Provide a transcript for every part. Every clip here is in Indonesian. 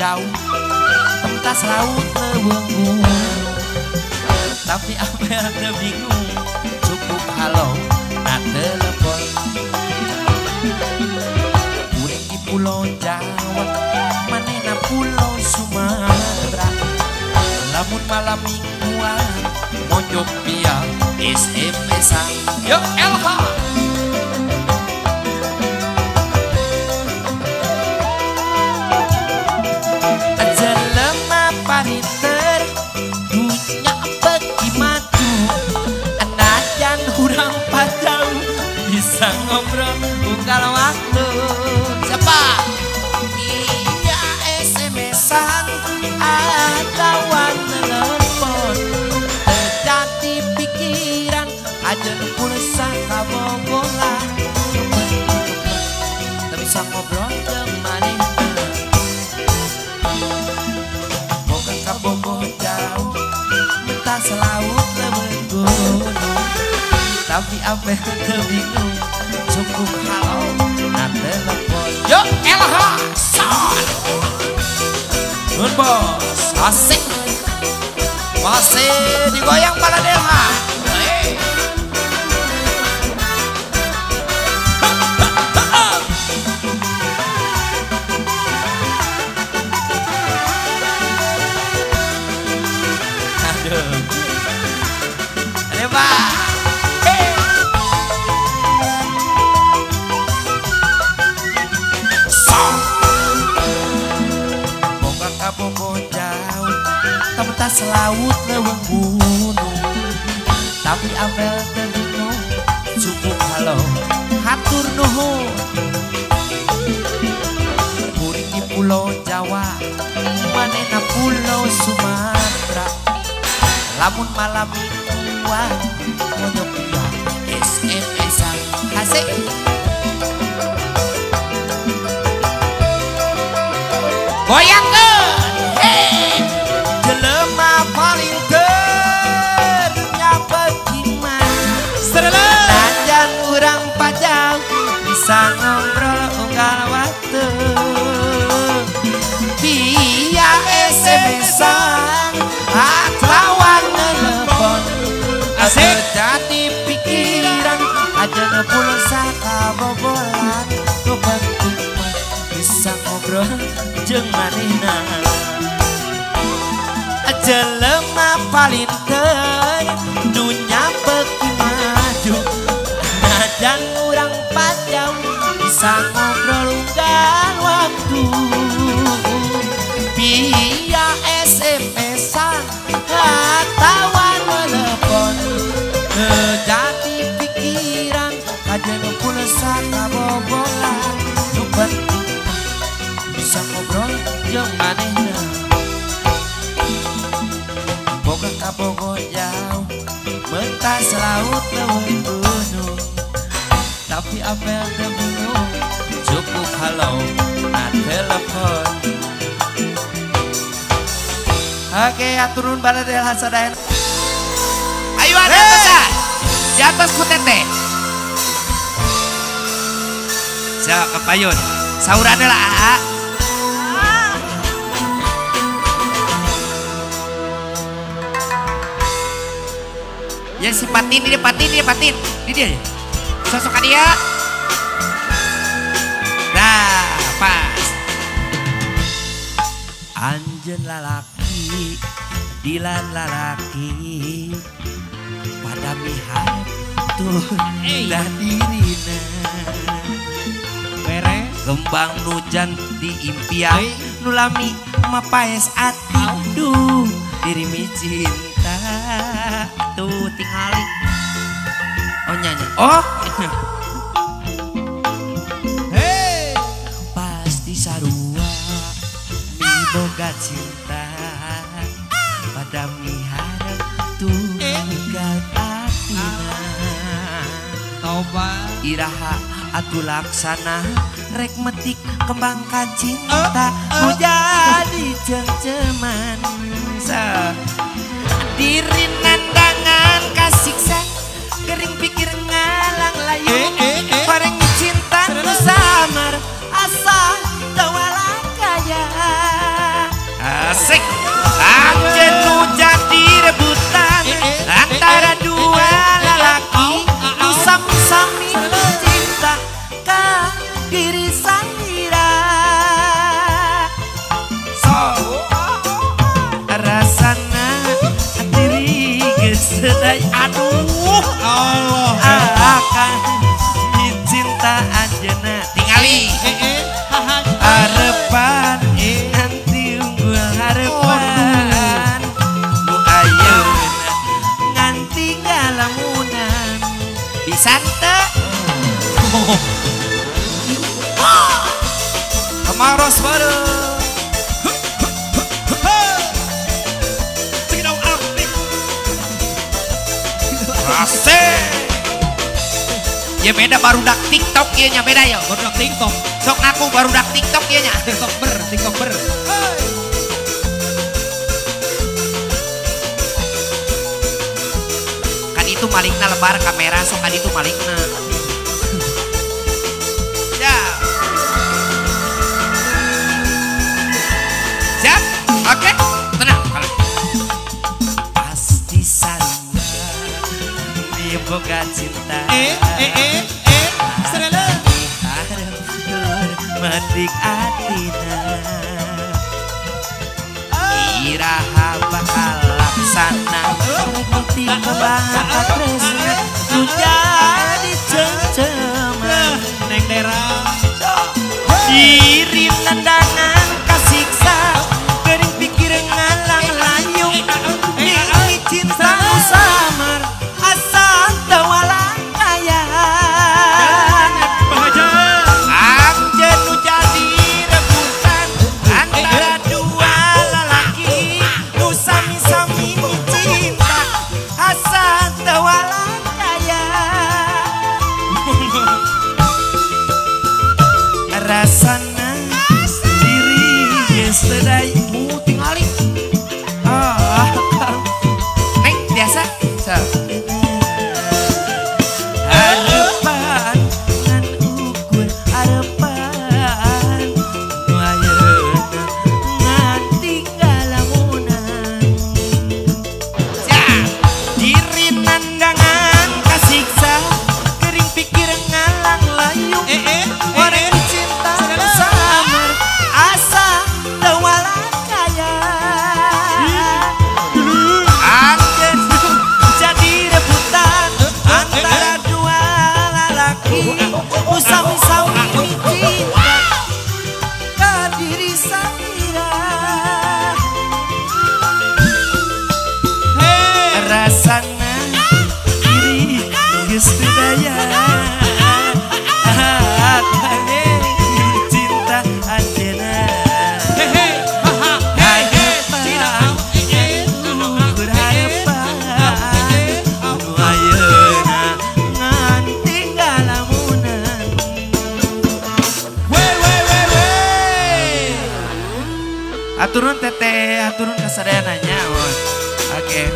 jauh pentas laut lewenggung. Tapi Abel teu bingung cukup halo na telepon. Urang di Pulau Jawa manehna Pulau Sumatera. Lamun malam mingguan mojok biar SMS-an. Yo LH jelema pariter dunya bagi maju. Anajan hurang pajau bisa ngobrol bukan waktu. Siapa? Iya SMS-an atawa telepon. Terjadi pikiran aja pulsa kabobolan. Tak bisa ngobrol kemana. Boga kabogoh jauh mentas laut lewenggung. Tapi Abel teu bingung cukup halo na telepon. Yo LH son Nun bos asik masih digoyang pada LH. Aduh ada Pak. Bogo jauh pentas laut lewenggung. Tapi Abel teu bingung cukup halo hatur nuhun. Kuring di Pulau Jawa manehna Pulau Sumatera. Lamun malam mingguan mojok biar SMS-an. Asik goyang ke jelema paling ternya bagaimana. Najan urang pajau bisa ngobrol unggal waktu. Via SMS-an atawa telepon. Asik jadi pikiran aja pulsa kabobolan. Kepenting bisa ngobrol jeung manehna. Jelema paling teu dunya beuki maju. Najan urang pajau bisa ngobrol unggal waktu. Via SMS-an atawa telepon. Jadi pikiran kajeun pulsa kabobolan. Nu penting bisa ngobrol jeung manehna. Boga kabogoh jauh mentas laut lewenggung. Tapi Abel teu bingung cukup halo na telepon. Oke aturun bala del hasadaen. Ayo ada atas di atas ku teteh. Siap kapayun saurana lah. Ya si Patin, ini Patin. Ini dia. Sosok dia. Nah, pas. Anjeun lalaki, dilan lalaki. Pada miharep tuh dah dirina. Beres. Kembang nujan di impian. Nulami mapaes ati. Duh, dirimi cinta. Tuh tingali. Oh nyanyi. Oh. Hey. Pasti sarua mi boga cinta. Pada miharep tuh minggat atina. Toba iraha atuh laksana rek metik kembangkan cinta. Nu jadi cem-ceman sa diri nandangan kasiksa gering pikir ngalang layu bareng cinta nu samar asa tawala kaya Asik. Anjen nu jadi rebutan antara dua lelaki nu sami-sami cinta ka diri sendiri. So rasana diri geus aduh Allah akan cinta anjeunna tingali harapan nanti unggul harapan nu ayeuna nganti ngalamunan bisa teu kemaros bareng asik. Ya beda barudak TikTok ieu nya beda ya. Barudak TikTok. Sok ngaku barudak TikTok ieu nya. TikToker. Kan itu malingna lebar kamera sok kan itu malingna. Ya. Siap? Oke. Tenang. Pasti sarua dia boga cinta. Serela mendik atina iraha bakal laksana ngerti kebakat tresna nu jadi cengceman neng dera diri nendangan kasiksa gering pikir ngalang layung ningali cinta nu samar asa tawala rasana diri yesterday tingali neng biasa harapan ngan ukur harapan nu ayeuna nganti ngalamunan diri nandangan kasiksa gering pikir ngalang layung sami-sami cinta ka diri sendiri. Rasana diri geus teu daya cinta anjeunna aturun teteh, aturun kasadeananya. Oke.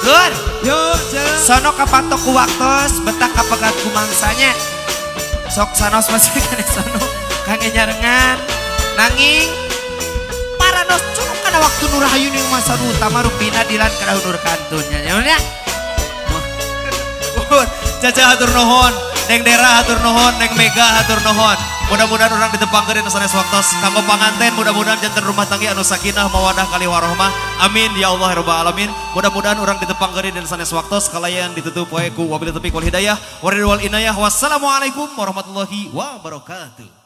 Lur, yuk, sono kapatok ku waktos, betak kapegat ku mangsanya. Sok sanos masih kene sono, kangen nyarengan, nanging paranos cukup kana waktu nurahayu ning masa utama rupina dilan kana undur kantunnya. Nyamunya. Caca hatur nuhun, Neng Dera hatur nuhun, Neng Mega hatur nuhun. Mudah-mudahan orang ditepangkeun sanes waktos kanggo panganten, mudah-mudahan janten rumah tangga anu sakinah mawadah kali warohmah. Amin ya Allah rabbal alamin. Mudah-mudahan orang ditepangkeun sanes waktos kalayan ditutup wae ku wabillahi taufiq wal hidayah wa ridwal inayah. Wassalamualaikum warahmatullahi wabarakatuh.